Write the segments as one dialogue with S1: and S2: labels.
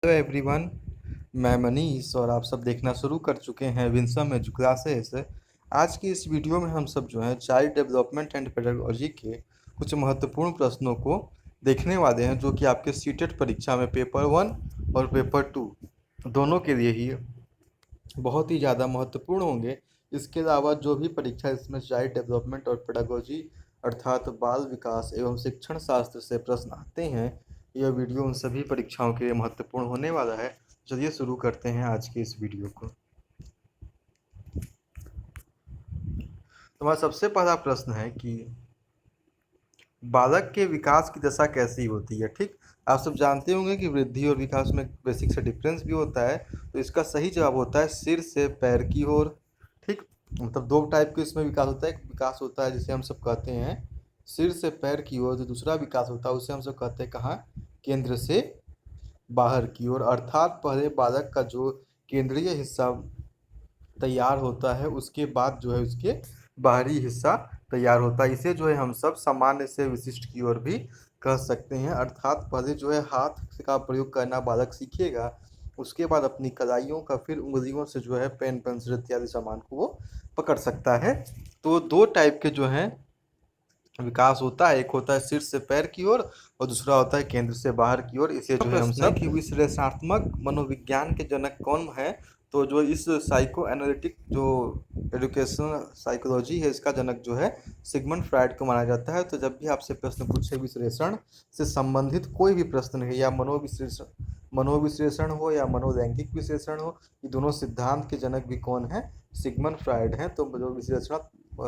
S1: Hello everyone. मैं मनीष और आप सब देखना शुरू कर चुके हैं विंसम एजू क्लासेस। आज की इस वीडियो में हम सब जो है चाइल्ड डेवलपमेंट एंड पेडागोजी के कुछ महत्वपूर्ण प्रश्नों को देखने वाले हैं, जो कि आपके सीटेट परीक्षा में पेपर 1 और पेपर 2 दोनों के लिए ही बहुत ही ज़्यादा महत्वपूर्ण होंगे। इसके अलावा जो भी परीक्षा इसमें चाइल्ड डेवलपमेंट और पेडागोजी अर्थात बाल विकास एवं शिक्षण शास्त्र से प्रश्न आते हैं, यह वीडियो उन सभी परीक्षाओं के लिए महत्वपूर्ण होने वाला है। चलिए शुरू करते हैं आज की इस वीडियो को। तो हमारा सबसे पहला प्रश्न है कि बालक के विकास की दशा कैसी होती है। ठीक, आप सब जानते होंगे कि वृद्धि और विकास में बेसिक से डिफरेंस भी होता है। तो इसका सही जवाब होता है सिर से पैर की ओर। ठीक, मतलब दो टाइप के इसमें विकास होता है। एक विकास होता है जिसे हम सब कहते हैं सिर से पैर की ओर, जो दूसरा विकास होता है उसे हम सब कहते हैं कहाँ, केंद्र से बाहर की ओर। अर्थात पहले बालक का जो केंद्रीय हिस्सा तैयार होता है, उसके बाद जो है उसके बाहरी हिस्सा तैयार होता है। इसे जो है हम सब सामान्य से विशिष्ट की ओर भी कह सकते हैं। अर्थात पहले जो है हाथ का प्रयोग करना बालक सीखेगा, उसके बाद अपनी कलाइयों का फिर उंगलियों से जो है पेन पेंसिल इत्यादि सामान को वो पकड़ सकता है। तो दो टाइप के जो हैं विकास होता है, एक होता है सिर से पैर की ओर और दूसरा होता है केंद्र से बाहर की ओर। इसे जो है हम सब कि विश्लेषणात्मक मनोविज्ञान के जनक कौन है। तो जो इस साइको एनालिटिक जो एजुकेशनल साइकोलॉजी है, इसका जनक जो है सिगमंड फ्रायड को माना जाता है। तो जब भी आपसे प्रश्न पूछे विश्लेषण से संबंधित कोई भी प्रश्न है, या मनोविश्लेषण हो या मनोलैंगिक विश्लेषण हो, ये दोनों सिद्धांत के जनक भी कौन है, सिगमंड फ्रायड हैं। तो जो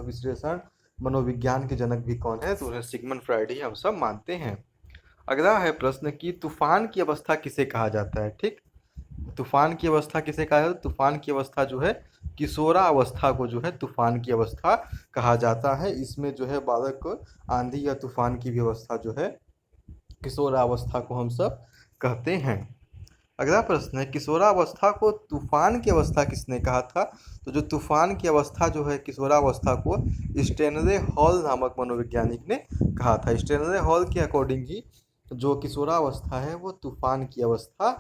S1: विश्लेषण मनोविज्ञान के जनक भी कौन है, तो उन्हें सिगमंड फ्रायड ही हम सब मानते हैं। अगला है प्रश्न कि तूफान की अवस्था किसे कहा जाता है। ठीक, तूफान की अवस्था किसे कहा जाता है। तूफान की अवस्था जो है किशोरा अवस्था को जो है तूफान की अवस्था कहा जाता है। इसमें जो है बालक को आंधी या तूफान की भी अवस्था जो है किशोरा अवस्था को हम सब कहते हैं। अगला प्रश्न है किशोरावस्था को तूफान की अवस्था किसने कहा था। तो जो तूफान की अवस्था जो है किशोरावस्था को स्टेनले हॉल नामक मनोवैज्ञानिक ने कहा था। स्टेनले हॉल के अकॉर्डिंग ही जो किशोरावस्था है वो तूफान की अवस्था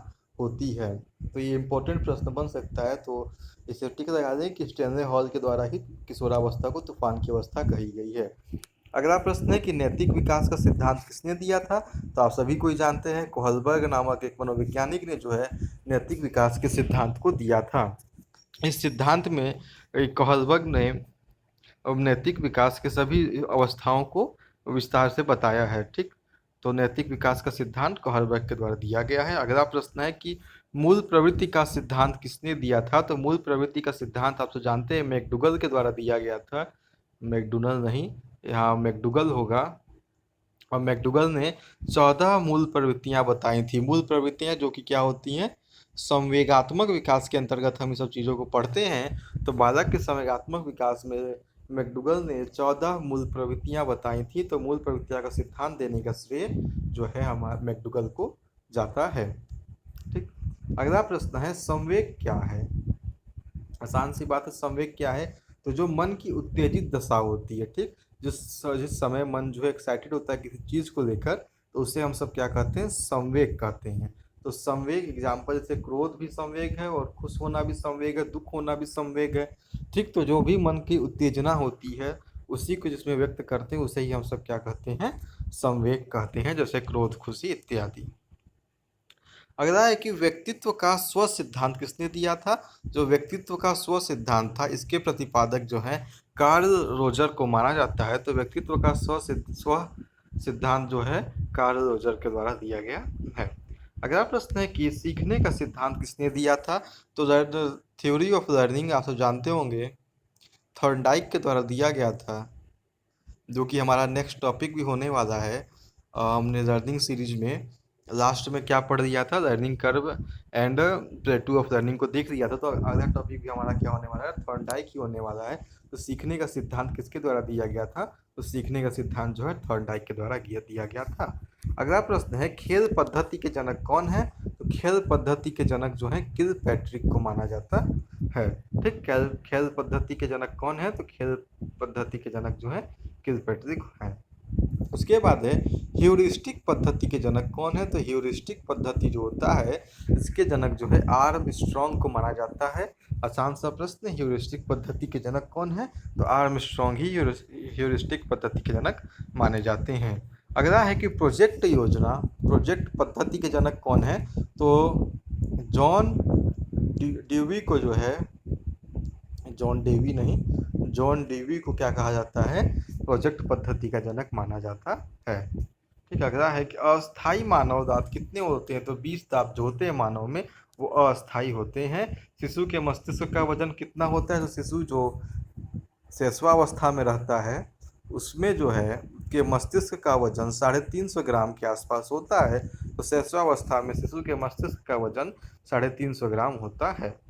S1: होती है। तो ये इंपॉर्टेंट प्रश्न बन सकता है, तो इसे टिक लगा दें कि स्टेनले हॉल के द्वारा ही किशोरावस्था को तूफान की अवस्था कही गई है। अगला प्रश्न है कि नैतिक विकास का सिद्धांत किसने दिया था। तो आप सभी कोई जानते हैं कोहलबर्ग नामक एक मनोवैज्ञानिक ने जो है नैतिक विकास के सिद्धांत को दिया था। इस सिद्धांत में कोहलबर्ग ने नैतिक विकास के सभी अवस्थाओं को विस्तार से बताया है। ठीक, तो नैतिक विकास का सिद्धांत कोहलबर्ग के द्वारा दिया गया है। अगला प्रश्न है कि मूल प्रवृत्ति का सिद्धांत किसने दिया था। तो मूल प्रवृत्ति का सिद्धांत आप तो जानते हैं मैकडूगल के द्वारा दिया गया था। मैकडोनल नहीं, यहाँ मैकडूगल होगा। और मैकडूगल ने 14 मूल प्रवृत्तियां बताई थी। मूल प्रवृत्तियां जो कि क्या होती हैं, संवेगात्मक विकास के अंतर्गत हम इन सब चीज़ों को पढ़ते हैं। तो बालक के संवेगात्मक विकास में मैकडूगल ने 14 मूल प्रवृत्तियां बताई थी। तो मूल प्रवृत्तियां का सिद्धांत देने का श्रेय जो है हमारे मैकडूगल को जाता है। ठीक, अगला प्रश्न है संवेग क्या है। आसान सी बात है, संवेग क्या है। तो जो मन की उत्तेजित दशा होती है, ठीक, जिस समय मन जो है एक्साइटेड होता है किसी चीज़ को लेकर, तो उसे हम सब क्या कहते हैं, संवेग कहते हैं। तो संवेग एग्जाम्पल जैसे क्रोध भी संवेग है और खुश होना भी संवेग है, दुख होना भी संवेग है। ठीक, तो जो भी मन की उत्तेजना होती है उसी को जिसमें व्यक्त करते हैं उसे ही हम सब क्या कहते हैं, संवेग कहते हैं, जैसे क्रोध, खुशी इत्यादि। अगला है कि व्यक्तित्व का स्व सिद्धांत किसने दिया था। जो व्यक्तित्व का स्व सिद्धांत था इसके प्रतिपादक जो है कार्ल रोजर को माना जाता है। तो व्यक्तित्व का स्व सिद्धांत जो है कार्ल रोजर के द्वारा दिया गया है। अगला प्रश्न है कि सीखने का सिद्धांत किसने दिया था। तो थ्योरी ऑफ लर्निंग आप सब जानते होंगे थॉर्नडाइक के द्वारा दिया गया था, जो कि हमारा नेक्स्ट टॉपिक भी होने वाला है। हमने लर्निंग सीरीज में लास्ट में क्या पढ़ लिया था, learning curve and प्लेटू of learning को देख लिया था। तो अगला टॉपिक भी हमारा क्या होने वाला है, थॉर्नडाइक ही होने वाला है। तो सीखने का सिद्धांत किसके द्वारा दिया गया था। तो सीखने का सिद्धांत जो है थॉर्नडाइक के द्वारा दिया गया था। अगला प्रश्न है खेल पद्धति के जनक कौन है। तो खेल पद्धति के जनक जो है किलपैट्रिक को माना जाता है। ठीक, खेल खेल पद्धति के जनक कौन है। तो खेल पद्धति के जनक जो है किलपैट्रिक है। उसके बाद है ह्यूरिस्टिक पद्धति के जनक कौन है? तो ह्यूरिस्टिक पद्धति जो होता है इसके जनक जो है आर्मस्ट्रॉन्ग को माना जाता है। आसान सा प्रश्न, ह्यूरिस्टिक पद्धति के जनक कौन है? तो आर्मस्ट्रॉन्ग ही ह्यूरिस्टिक पद्धति के जनक माने जाते हैं। अगला है कि प्रोजेक्ट योजना, प्रोजेक्ट पद्धति के जनक कौन है? तो जॉन ड्यूवी को जो है, जॉन डेवी नहीं, जॉन डेवी को क्या कहा जाता है? प्रोजेक्ट पद्धति का जनक माना जाता है। ठीक है। अगला है कि अस्थाई मानव दांत कितने होते हैं? तो 20 दांत जो होते हैं मानव में वो अस्थाई होते हैं। शिशु के मस्तिष्क का वजन कितना होता है? तो शिशु जो शैशवावस्था में रहता है उसमें जो है के मस्तिष्क का वजन 350 ग्राम के आसपास होता है। तो शैशवावस्था में शिशु के मस्तिष्क का वजन 350 ग्राम होता है।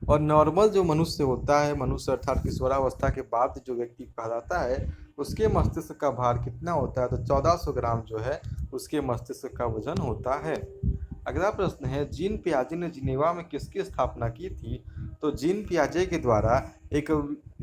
S1: और नॉर्मल जो मनुष्य होता है, मनुष्य अर्थात किशोरावस्था के बाद जो व्यक्ति कहलाता है उसके मस्तिष्क का भार कितना होता है? तो 1400 ग्राम जो है उसके मस्तिष्क का वजन होता है। अगला प्रश्न है जीन पियाजे ने जिनेवा में किसकी स्थापना की थी? तो जीन पियाजे के द्वारा एक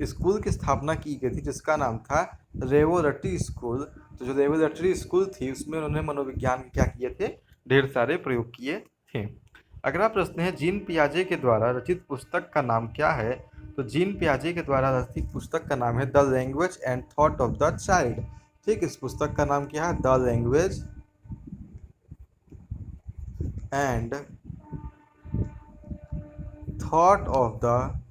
S1: स्कूल की स्थापना की गई थी जिसका नाम था लेबोरेटरी स्कूल। तो जो लेबोरेटरी स्कूल थी उसमें उन्होंने मनोविज्ञान के क्या किए थे? ढेर सारे प्रयोग किए थे। अगला प्रश्न है जीन पियाजे के द्वारा रचित पुस्तक का नाम क्या है? तो जीन पियाजे के द्वारा रचित पुस्तक का नाम है the language and thought of the child. ठीक, इस पुस्तक का नाम क्या है? The language and thought of the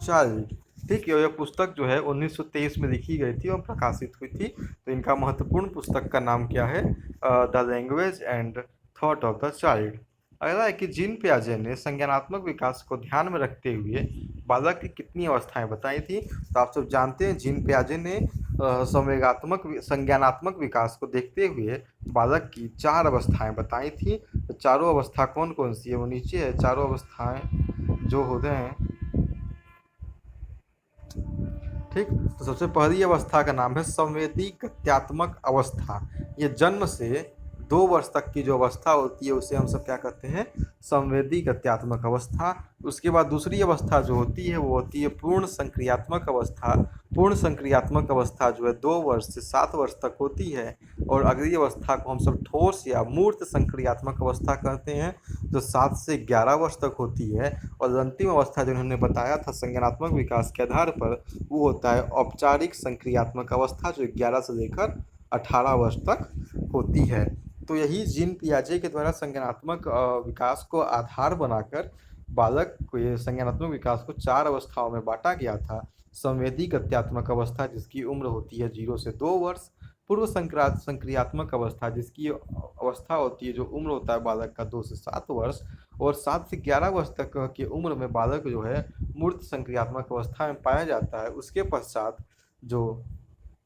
S1: child. ठीक है, यह पुस्तक जो है 1923 में लिखी गई थी और प्रकाशित हुई थी। तो इनका महत्वपूर्ण पुस्तक का नाम क्या है? The language and thought of the child. अगला है कि जीन पियाजे ने संज्ञानात्मक विकास को ध्यान में रखते हुए बालक की कितनी अवस्थाएं बताई थी? तो आप सब जानते हैं जीन पियाजे ने संज्ञानात्मक विकास को देखते हुए बालक की 4 अवस्थाएं बताई थी। तो चारों अवस्था कौन कौन सी है? वो नीचे है। चारों अवस्थाएं जो होते हैं, ठीक, तो सबसे पहली अवस्था का नाम है संवेदी गत्यात्मक अवस्था। ये जन्म से 2 वर्ष तक की जो अवस्था होती है उसे हम सब क्या कहते हैं? संवेदी गत्यात्मक अवस्था। उसके बाद दूसरी अवस्था जो होती है वो होती है पूर्ण संक्रियात्मक अवस्था। पूर्ण संक्रियात्मक अवस्था जो है 2 वर्ष से 7 वर्ष तक होती है। और अगली अवस्था को हम सब ठोस या मूर्त संक्रियात्मक अवस्था कहते हैं जो 7 से 11 वर्ष तक होती है। और अंतिम अवस्था जो उन्होंने बताया था संज्ञानात्मक विकास के आधार पर वो होता है औपचारिक संक्रियात्मक अवस्था जो 11 से लेकर 18 वर्ष तक होती है। तो यही जीन पियाजे के द्वारा संज्ञानात्मक विकास को आधार बनाकर बालक को ये संज्ञानात्मक विकास को 4 अवस्थाओं में बांटा गया था। संवेदी गत्यात्मक अवस्था जिसकी उम्र होती है 0 से 2 वर्ष। पूर्व संक्रियात्मक अवस्था जिसकी अवस्था होती है जो उम्र होता है बालक का 2 से 7 वर्ष। और 7 से 11 वर्ष तक की उम्र में बालक जो है मूर्त संक्रियात्मक अवस्था में पाया जाता है। उसके पश्चात जो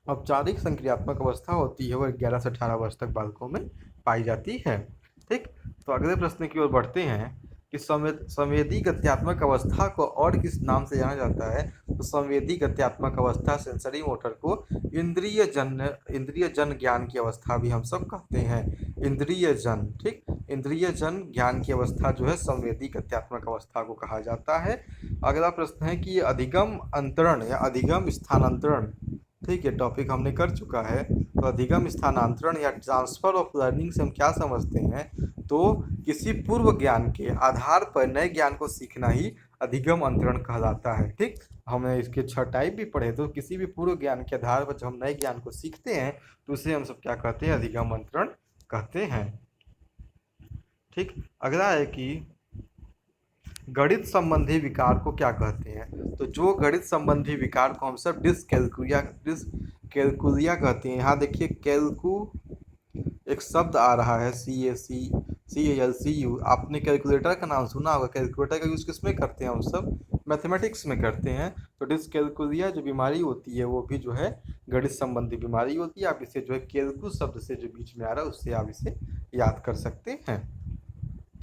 S1: औपचारिक संक्रियात्मक अवस्था होती है वह 11 से 18 वर्ष तक बालकों में पाई जाती है। ठीक, तो अगले प्रश्न की ओर बढ़ते हैं कि संवेदी गत्यात्मक अवस्था को और किस नाम से जाना जाता है? तो संवेदी गत्यात्मक अवस्था सेंसरी मोटर को इंद्रिय जन ज्ञान की अवस्था भी हम सब कहते हैं। इंद्रिय जन, ठीक, इंद्रिय जन ज्ञान की अवस्था जो है संवेदी गत्यात्मक अवस्था को कहा जाता है। अगला प्रश्न है कि अधिगम अंतरण या अधिगम स्थानांतरण, ठीक है, टॉपिक हमने कर चुका है। तो अधिगम स्थानांतरण या ट्रांसफर ऑफ लर्निंग से हम क्या समझते हैं? तो किसी पूर्व ज्ञान के आधार पर नए ज्ञान को सीखना ही अधिगम अंतरण कहलाता है। ठीक, हमने इसके 6 टाइप भी पढ़े। तो किसी भी पूर्व ज्ञान के आधार पर जब हम नए ज्ञान को सीखते हैं तो उसे हम सब क्या कहते हैं? अधिगम अंतरण कहते हैं। ठीक, अगला है कि गणित संबंधी विकार को क्या कहते हैं? तो जो गणित संबंधी विकार को हम सब डिसकैलकुलिया कहते हैं। यहाँ देखिए कैलकू एक शब्द आ रहा है CALCU। आपने कैलकुलेटर का नाम सुना होगा। कैलकुलेटर का यूज़ किस में करते हैं? हम सब मैथमेटिक्स में करते हैं। तो डिसकैलकुलिया जो बीमारी होती है वो भी जो है गणित संबंधी बीमारी होती है। आप इसे जो है कैलकू शब्द से जो बीच में आ रहा है उससे आप इसे याद कर सकते हैं।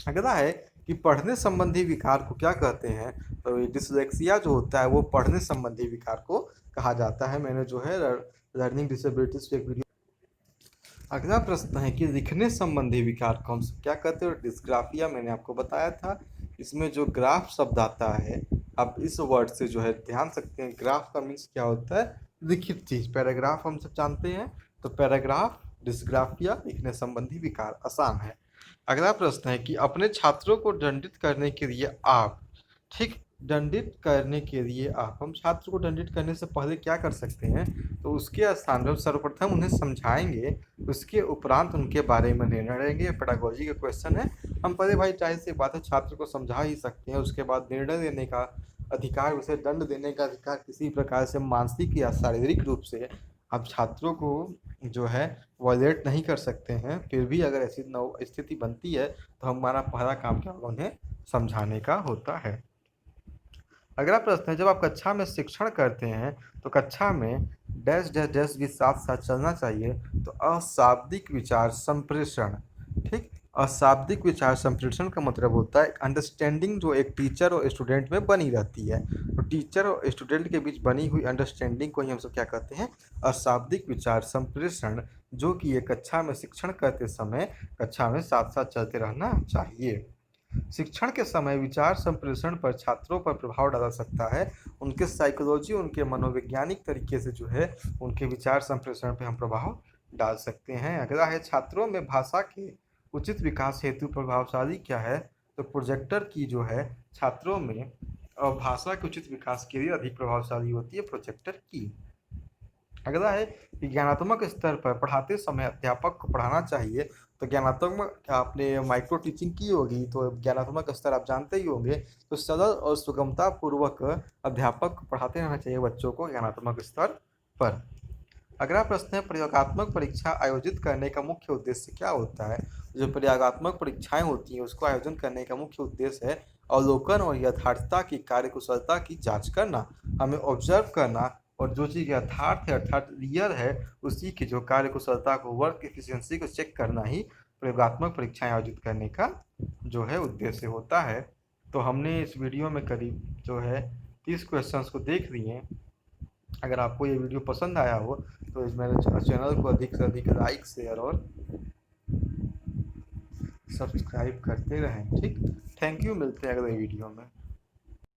S1: अगला है कि पढ़ने संबंधी विकार को क्या कहते हैं? तो डिसलेक्सिया जो होता है वो पढ़ने संबंधी विकार को कहा जाता है। मैंने जो है लर्निंग डिसेबिलिटीज पे एक वीडियो। अगला प्रश्न है कि लिखने संबंधी विकार को हम क्या कहते हैं? डिस्ग्राफिया मैंने आपको बताया था। इसमें जो ग्राफ शब्द आता है, आप इस वर्ड से जो है ध्यान सकते हैं। ग्राफ का मीन्स क्या होता है? लिखित चीज। पैराग्राफ हम सब जानते हैं तो पैराग्राफ, डिस्ग्राफिया, लिखने संबंधी विकार आसान है। अगला प्रश्न है कि अपने छात्रों को दंडित करने के लिए आप, ठीक, दंडित करने के लिए आप, हम छात्र को दंडित करने से पहले क्या कर सकते हैं, तो उसके स्थान पर सर्वप्रथम उन्हें समझाएंगे, उसके उपरांत उनके बारे में निर्णय लेंगे। पेडागोजी का क्वेश्चन है, हम पहले भाई जाहिर सी बात है छात्र को समझा ही सकते हैं, उसके बाद निर्णय लेने का अधिकार, उसे दंड देने का अधिकार किसी प्रकार से मानसिक या शारीरिक रूप से आप छात्रों को जो है वॉयलेट नहीं कर सकते हैं। फिर भी अगर ऐसी स्थिति बनती है तो हमारा पहला काम क्या होगा, उन्हें समझाने का होता है। अगला प्रश्न है, जब आप कक्षा में शिक्षण करते हैं तो कक्षा में डैश डैश डैश के साथ साथ चलना चाहिए, तो अशाब्दिक विचार संप्रेषण, ठीक, अशाब्दिक विचार संप्रेषण का मतलब होता है अंडरस्टैंडिंग जो एक टीचर और स्टूडेंट में बनी रहती है। तो टीचर और स्टूडेंट के बीच बनी हुई अंडरस्टैंडिंग को ही हम सब क्या कहते हैं, अशाब्दिक विचार संप्रेषण, जो कि ये कक्षा में शिक्षण करते समय कक्षा में साथ साथ चलते रहना चाहिए। शिक्षण के समय विचार संप्रेषण पर छात्रों पर प्रभाव डाल सकता है, उनके साइकोलॉजी, उनके मनोवैज्ञानिक तरीके से जो है उनके विचार संप्रेषण पर हम प्रभाव डाल सकते हैं। अगला है, छात्रों में भाषा के उचित विकास हेतु प्रभावशाली क्या है, तो प्रोजेक्टर की जो है छात्रों में भाषा के उचित विकास के लिए अधिक प्रभावशाली होती है प्रोजेक्टर की। अगला है कि ज्ञानात्मक स्तर पर पढ़ाते समय अध्यापक को पढ़ाना चाहिए, तो ज्ञानात्मक आपने माइक्रो टीचिंग की होगी तो ज्ञानात्मक स्तर आप जानते ही होंगे, तो सरल और सुगमता पूर्वक अध्यापक को पढ़ाते रहना चाहिए बच्चों को ज्ञानात्मक स्तर पर। अगला प्रश्न है, प्रयोगात्मक परीक्षा आयोजित करने का मुख्य उद्देश्य क्या होता है। जो प्रयोगात्मक परीक्षाएं होती हैं उसको आयोजन करने का मुख्य उद्देश्य है अवलोकन और यथार्थता की कार्यकुशलता की जांच करना, हमें ऑब्जर्व करना और जो चीज़ यथार्थ है अर्थात रियल है उसी की जो कार्यकुशलता को, वर्क एफिशिएंसी को चेक करना ही प्रयोगात्मक परीक्षाएं आयोजित करने का जो है उद्देश्य होता है। तो हमने इस वीडियो में करीब जो है 30 क्वेश्चंस को देख लिए। अगर आपको ये वीडियो पसंद आया हो तो इस मेरे चैनल को अधिक से अधिक लाइक, शेयर और सब्सक्राइब करते रहें। ठीक, थैंक यू, मिलते हैं अगले वीडियो में।